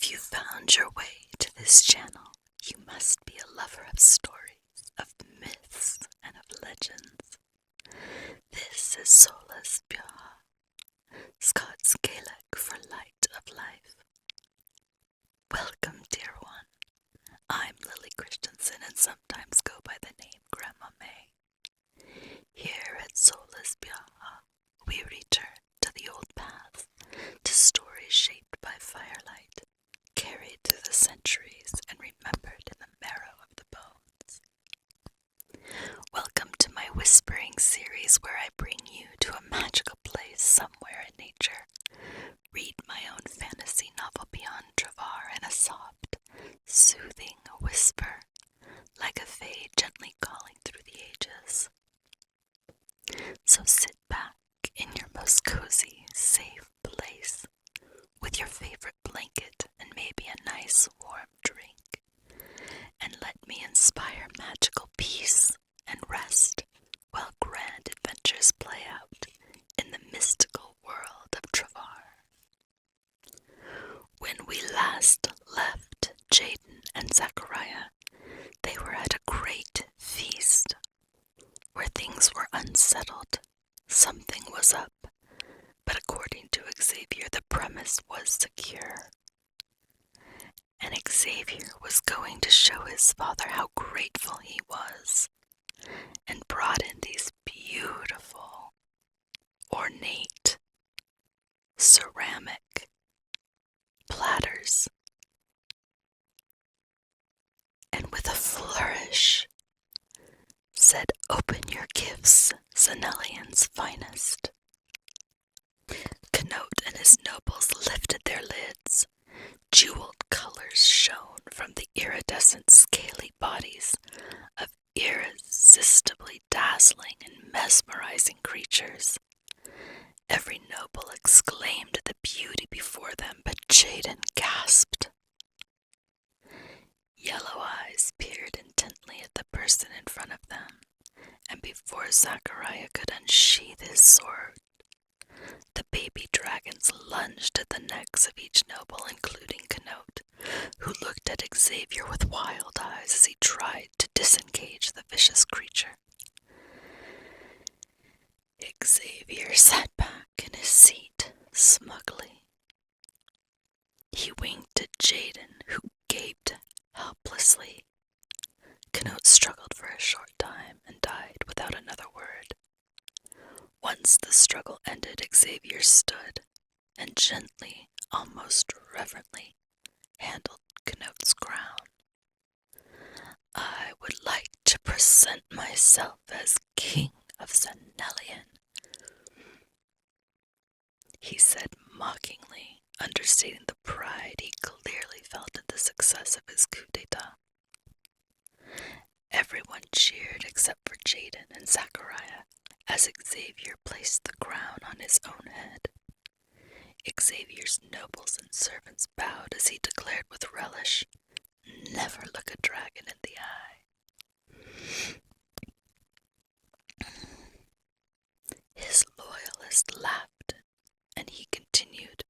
If you found your way to this channel, you must be a lover of stories, of myths, and of legends. This is Solas Beatha, Scots Gaelic for light of life. Welcome, dear one. I'm Lily Christensen and sometimes go by the name Grandma May. Here at Solas Beatha, we return to the old paths, to stories shaped by firelight, carried through the centuries and remembered in the marrow of the bones. Welcome to my whispering series where I bring you to a magical place somewhere in nature. Read my own fantasy novel beyond Trivar in a soft, soothing whisper, like a fae gently calling through the ages. So sit back in your most cozy, safe place, with your favorite blanket and maybe a nice warm drink, and let me inspire magical peace and rest while grand adventures play out in the mystical world of Trivar. When we last left Jaden and Zachariah, they were at a great feast where things were unsettled. Something was up, but according to Xavier, the premise was secure. And Xavier was going to show his father how grateful he was, and brought in these beautiful, ornate, ceramic platters. And with a flourish, said, "Open your gifts, Zenellian's finest." Canute and his nobles lifted their lids. Jeweled colors shone from the iridescent scaly bodies of irresistibly dazzling and mesmerizing creatures. Every noble exclaimed at the beauty before them, but Jaden gasped. Yellow eyes peered intently at the person in front of them, and before Zachariah could unsheath his sword, the baby dragons lunged at the necks of each noble, including Canute, who looked at Xavier with wild eyes as he tried to disengage the vicious creature. Xavier sat back in his seat smugly. He winked at Jaden, who gaped helplessly. Canute struggled for a short time and died without another word. Once the struggle ended, Xavier stood and gently, almost reverently, handled Canute's crown. "I would like to present myself as King of Zenellian," he said mockingly, understating the pride he clearly felt at the success of his coup d'etat. Everyone cheered except for Jaden and Zachariah as Xavier placed the crown on his own head. Xavier's nobles and servants bowed as he declared with relish, "Never look a dragon in the eye." His loyalist laughed, and he continued,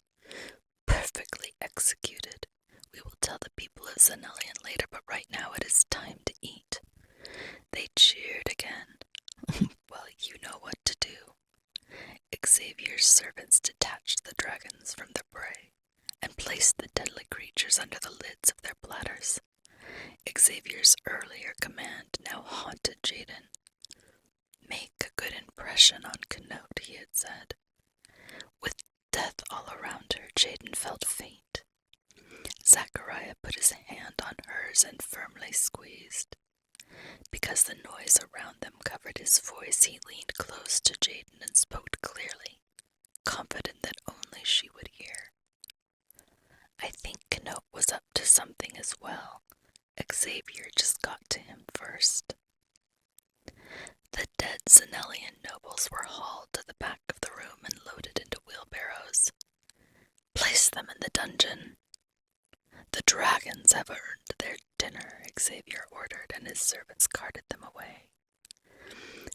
"Perfectly executed. We will tell the people of Zenellian later, but right now it is time to eat." They cheered again. "Well, you know what to do." Xavier's servants detached the dragons from their prey and placed the deadly creatures under the lids of their platters. Xavier's earlier command now haunted Jaden. "Make a good impression on Canute," he had said. With death all around her, Jaden felt faint. Zachariah put his hand on hers and firmly squeezed. Because the noise around them covered his voice, he leaned close to Jaden and spoke clearly, confident that only she would hear. "I think Canute was up to something as well. Xavier just got to him first." The dead Zenellian nobles were hauled to the back of the room and loaded into wheelbarrows. "Place them in the dungeon." "The dragons have earned their dinner," Xavier ordered, and his servants carted them away.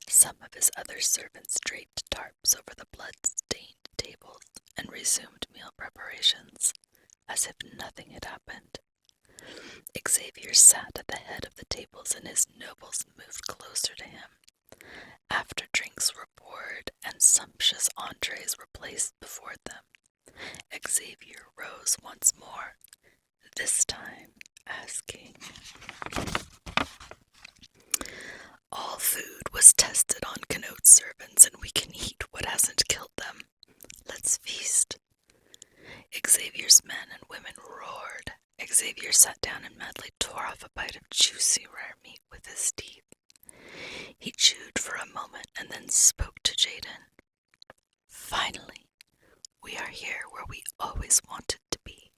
Some of his other servants draped tarps over the blood-stained tables and resumed meal preparations, as if nothing had happened. Xavier sat at the head of the tables and his nobles moved closer to him. After drinks were poured and sumptuous entrees were placed before them, Xavier rose once more, this time asking. All food was tested on Canute servants, and we can eat what hasn't killed them. Let's feast. Xavier's men and women roared. Xavier sat down and madly tore off a bite of juicy rare meat with his teeth. He chewed for a moment and then spoke to Jaden. Finally, we are here where we always wanted to be.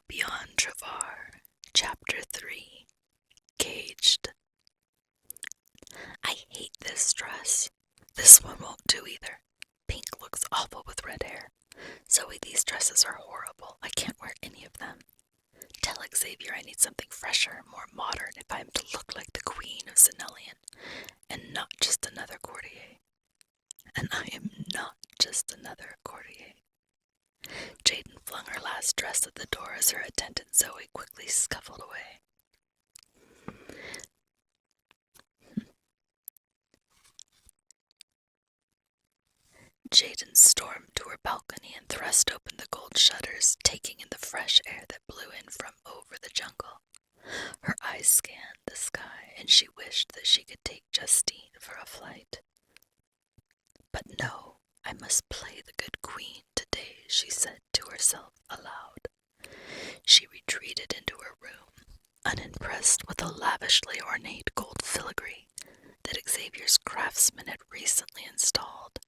Beyond Trivar, Chapter 3, Caged. I hate this dress. This one won't do either. Pink looks awful with red hair. Zoe, these dresses are horrible. I can't wear any of them. Tell Xavier I need something fresher, more modern, if I am to look like the Queen of Xenelian, and not just another courtier. And I am not just another courtier. Jaden flung her last dress at the door as her attendant Zoe quickly scuffled away. Jaden stormed to her balcony and thrust open the gold shutters, taking in the fresh air that blew in from over the jungle. Her eyes scanned the sky, and she wished that she could take Justine for a flight. But no, I must play the good queen today, she said to herself aloud. She retreated into her room, unimpressed with the lavishly ornate gold filigree that Xavier's craftsman had recently installed.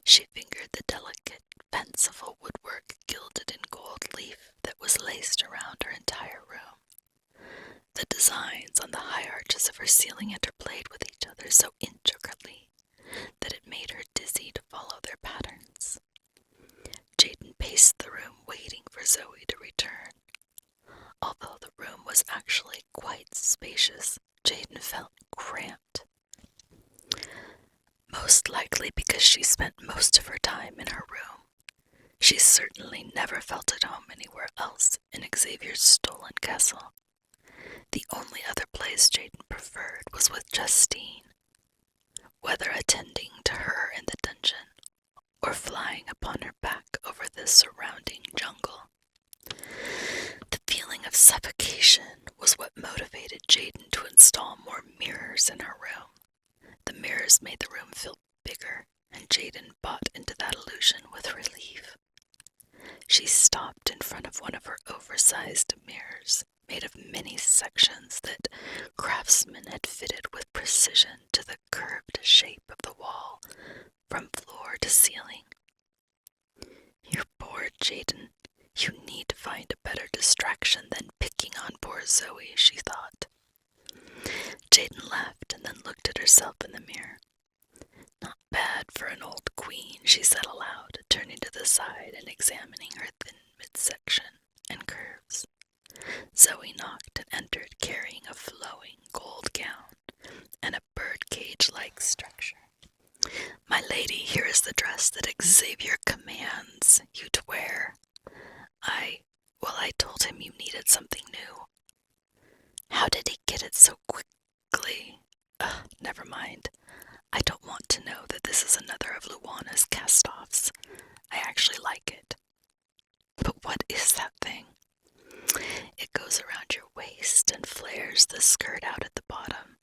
She fingered the delicate, fanciful woodwork gilded in gold leaf that was laced around her entire room. The designs on the high arches of her ceiling interplayed with each other so intricately that it made her dizzy to follow their patterns. Jaden paced the room, waiting for Zoe to return. Although the room was actually quite spacious, Jaden felt cramped. Most likely because she spent most of her time in her room. She certainly never felt at home anywhere else in Xavier's stolen castle. The only other place Jaden preferred was with Justine, whether attending to her in the dungeon or flying upon her back over the surrounding jungle. The feeling of suffocation was what motivated Jaden to install more mirrors in her room. The mirrors made the room feel bigger, and Jaden bought into that illusion with relief. She stopped in front of one of her oversized mirrors, made of many sections that craftsmen had fitted with precision to the curved shape of the wall, from floor to ceiling. You're bored, Jaden. You need to find a better distraction than picking on poor Zoe, she thought. Jaden laughed and then looked at herself in the mirror. Not bad for an old queen, she said aloud, turning to the side and examining her thin midsection and curves. Zoe knocked and entered, carrying a flowing gold gown and a birdcage-like structure. My lady, here is the dress that Xavier commands you to wear. I told him you needed something new. How did he get it so quickly? Never mind. I don't want to know that this is another of Luana's cast-offs. I actually like it. But what is that thing? It goes around your waist and flares the skirt out at the bottom.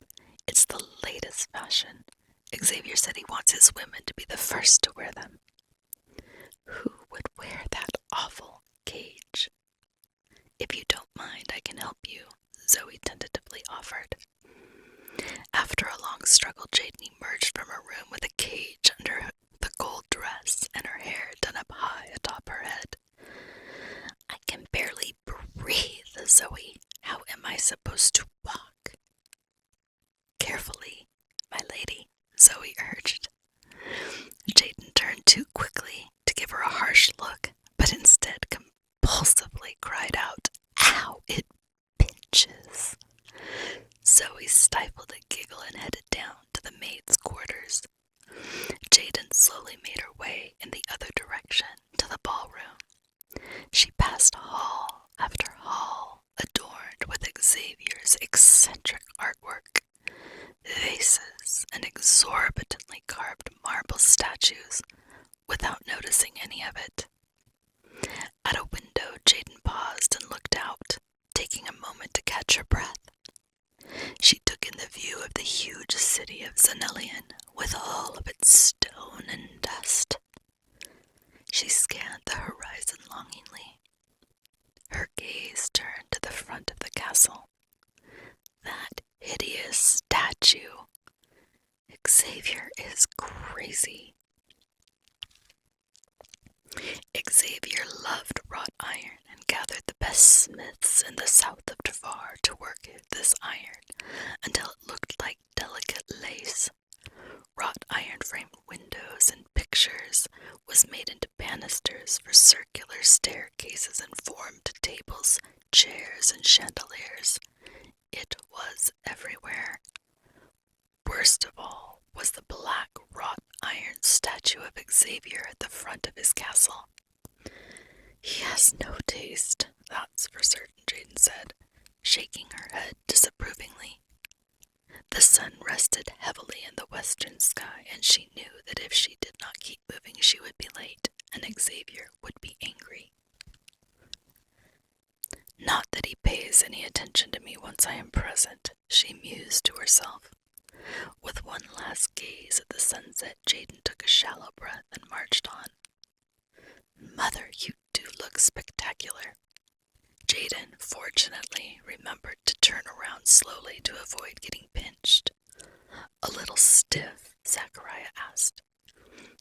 It's the latest fashion. Xavier said he wants his women to be the first to wear them. Who would wear that awful cage? If you don't mind, I can help you, Zoe tentatively offered. After a long struggle, Jaden emerged from her room with a cage under the gold dress and her hair done up high atop her head. I can barely breathe, Zoe. How am I supposed to walk? Carefully, my lady, Zoe urged. Jaden turned to statues, without noticing any of it. At a window, Jaden paused and looked out, taking a moment to catch her breath. She took in the view of the huge city of Xenelian, with all of its stone and dust. She scanned the horizon longingly. Her gaze turned to the front of the castle. That hideous statue. Xavier is crazy. Xavier loved wrought iron and gathered the best smiths in the south of Trivar to work this iron until it looked like delicate lace. Wrought iron-framed windows and pictures was made into banisters for circular staircases and formed tables, chairs, and chandeliers. It was everywhere. Worst of all was the black wrought iron statue of Xavier at the front of his castle. "He has no taste, that's for certain," Jaden said, shaking her head disapprovingly. The sun rested heavily in the western sky, and she knew that if she did not keep moving, she would be late, and Xavier would be angry. "Not that he pays any attention to me once I am present," she mused to herself. With one last gaze at the sunset, Jaden took a shallow breath and marched on. "Mother, you do look spectacular." Jaden, fortunately, remembered to turn around slowly to avoid getting pinched. "A little stiff?" Zachariah asked.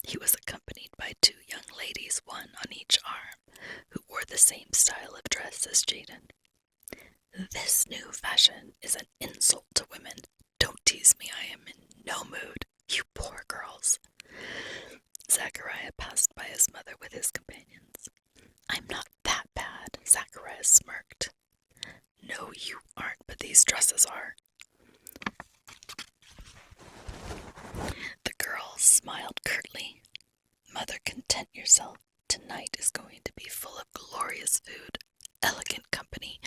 He was accompanied by 2 young ladies, one on each arm, who wore the same style of dress as Jaden. "This new fashion is an insult to women. Don't tease me, I am in no mood. You poor girls." Zachariah passed by his mother with his companions. "I'm not that bad," Zachariah smirked. "No, you aren't, but these dresses are." The girls smiled curtly. "Mother, content yourself. Tonight is going to be full of glorious food, elegant company,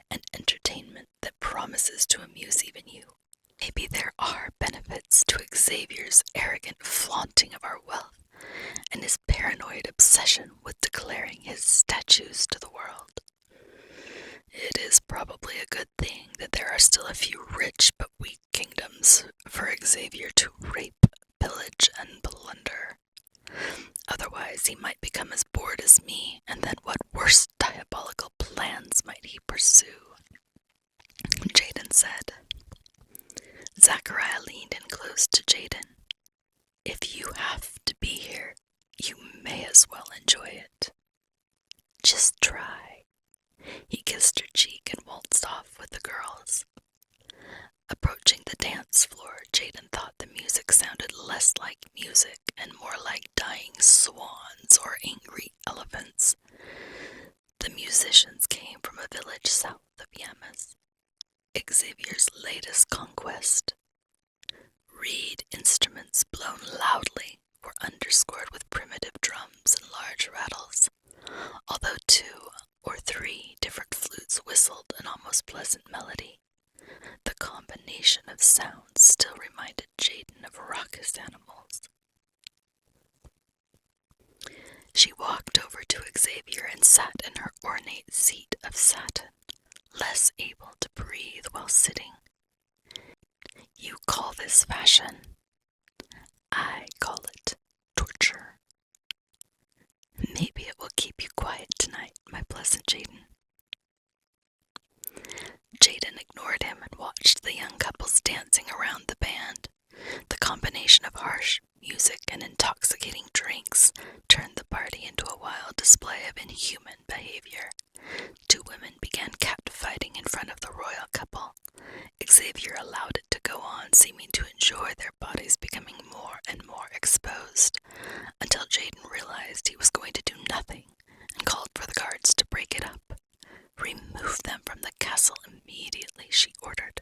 and entertainment that promises to amuse even you. Maybe there are benefits to Xavier's arrogant flaunting of our wealth and his paranoid obsession with declaring his statues to the world. It is probably a good thing that there are still a few rich but weak kingdoms for Xavier to rape, pillage, and plunder. Otherwise, he might become as bored as me, and then what worse diabolical plans might he pursue?" Jaden said. Zachariah leaned in close to Jaden. "If you have to be here, you may as well enjoy it. Just try." He kissed her cheek and waltzed off with the girls. Approaching the dance floor, Jaden thought the music sounded less like music and more like dying swans or angry elephants. The musicians came from a village south of Yamas, Xavier's latest conquest. Reed instruments blown loudly were underscored with primitive drums and large rattles, although 2 or 3 different flutes whistled an almost pleasant melody. The combination of sounds still reminded Jaden of raucous animals. She walked over to Xavier and sat in her ornate seat of satin, less able to breathe while sitting. "You call this fashion? I call it torture. Maybe it will keep you quiet tonight, my pleasant Jaden." Jaden ignored him and watched the young couples dancing around the band. The combination of harsh music and intoxicating drinks turned the party into a wild display of inhuman behavior. 2 women began catfighting in front of the royal couple. Xavier allowed it to go on, seeming to enjoy their bodies becoming more and more exposed, until Jaden realized he was going to do nothing and called for the guards to break it up. "Remove them from the castle immediately," she ordered.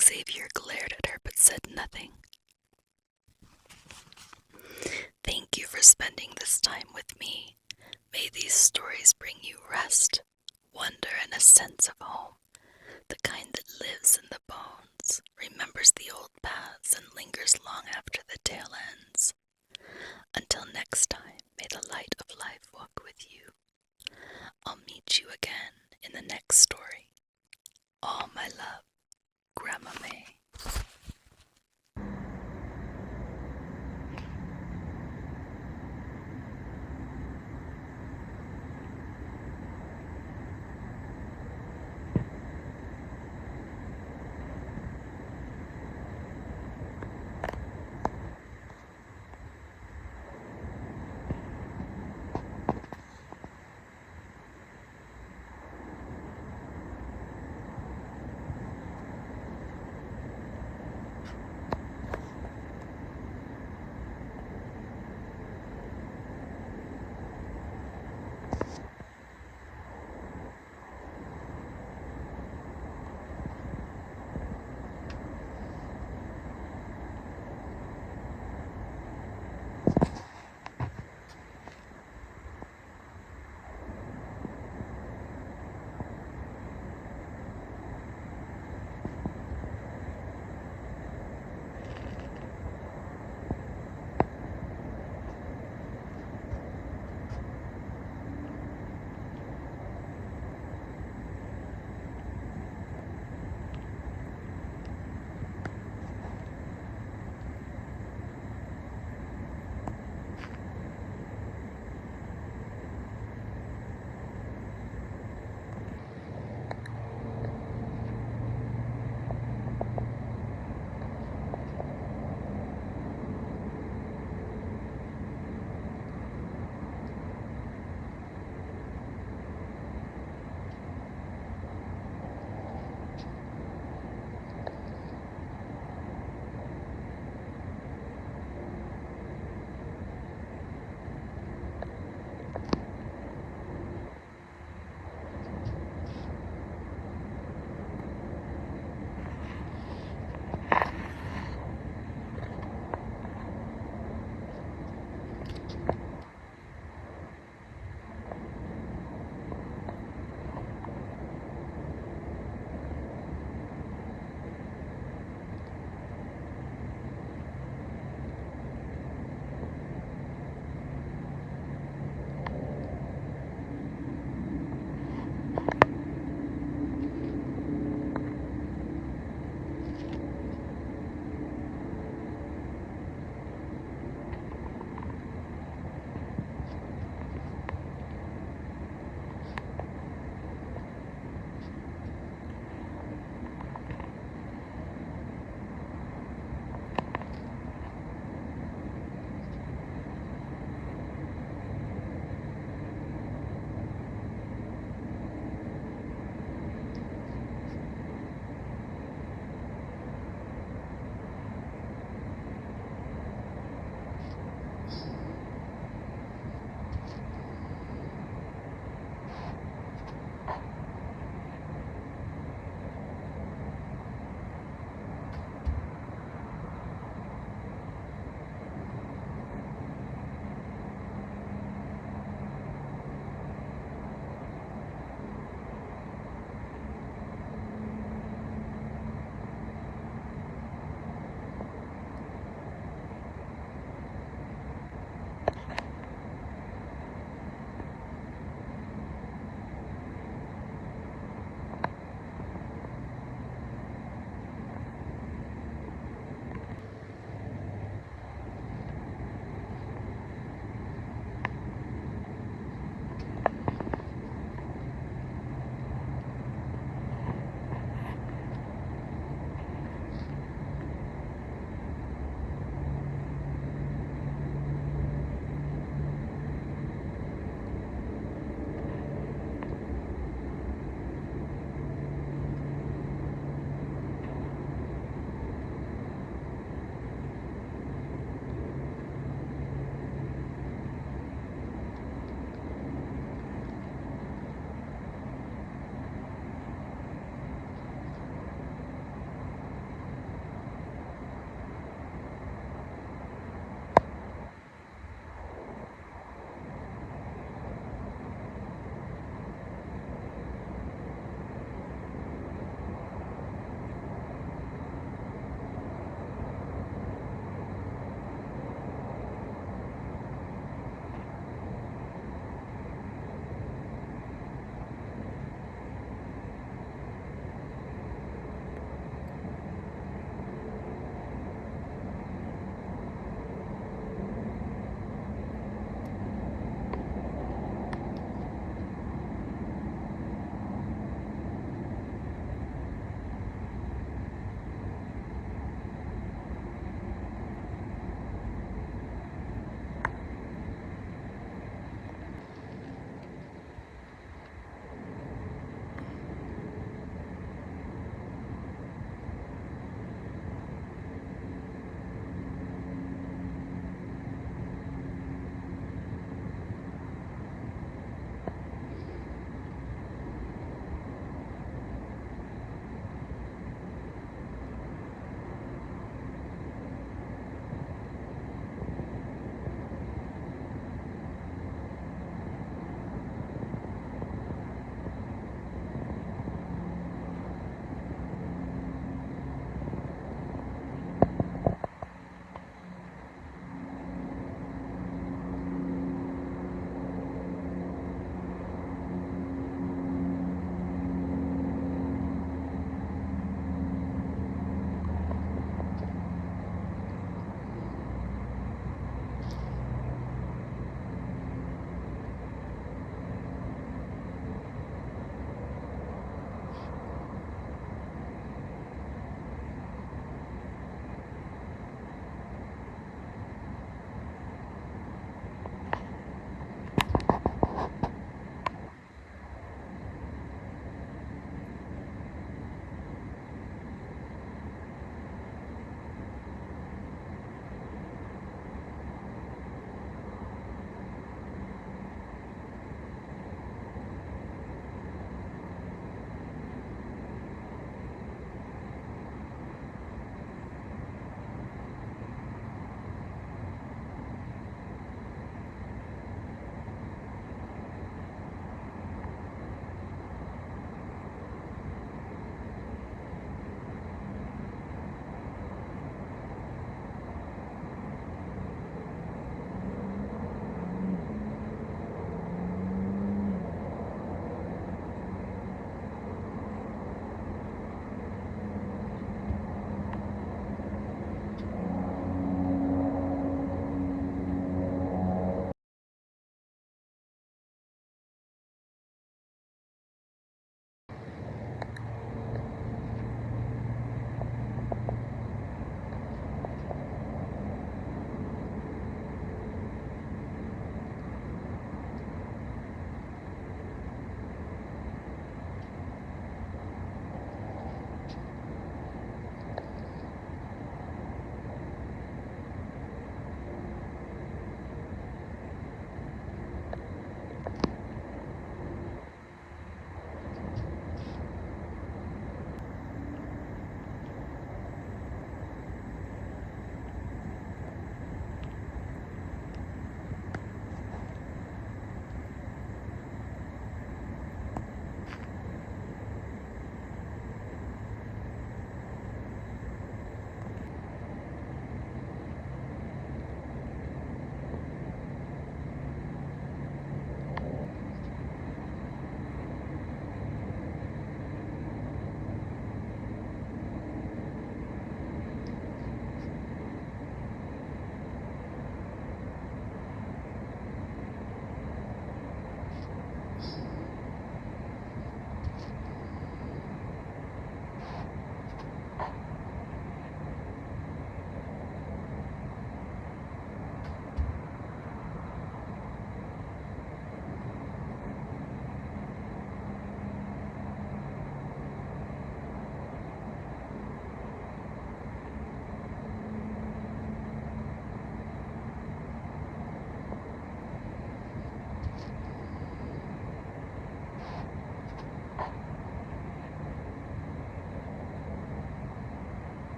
Xavier glared at her but said nothing. "Thank you for spending this time with me. May these stories bring you rest, wonder, and a sense of home, the kind that lives in the bones, remembers the old paths, and lingers long after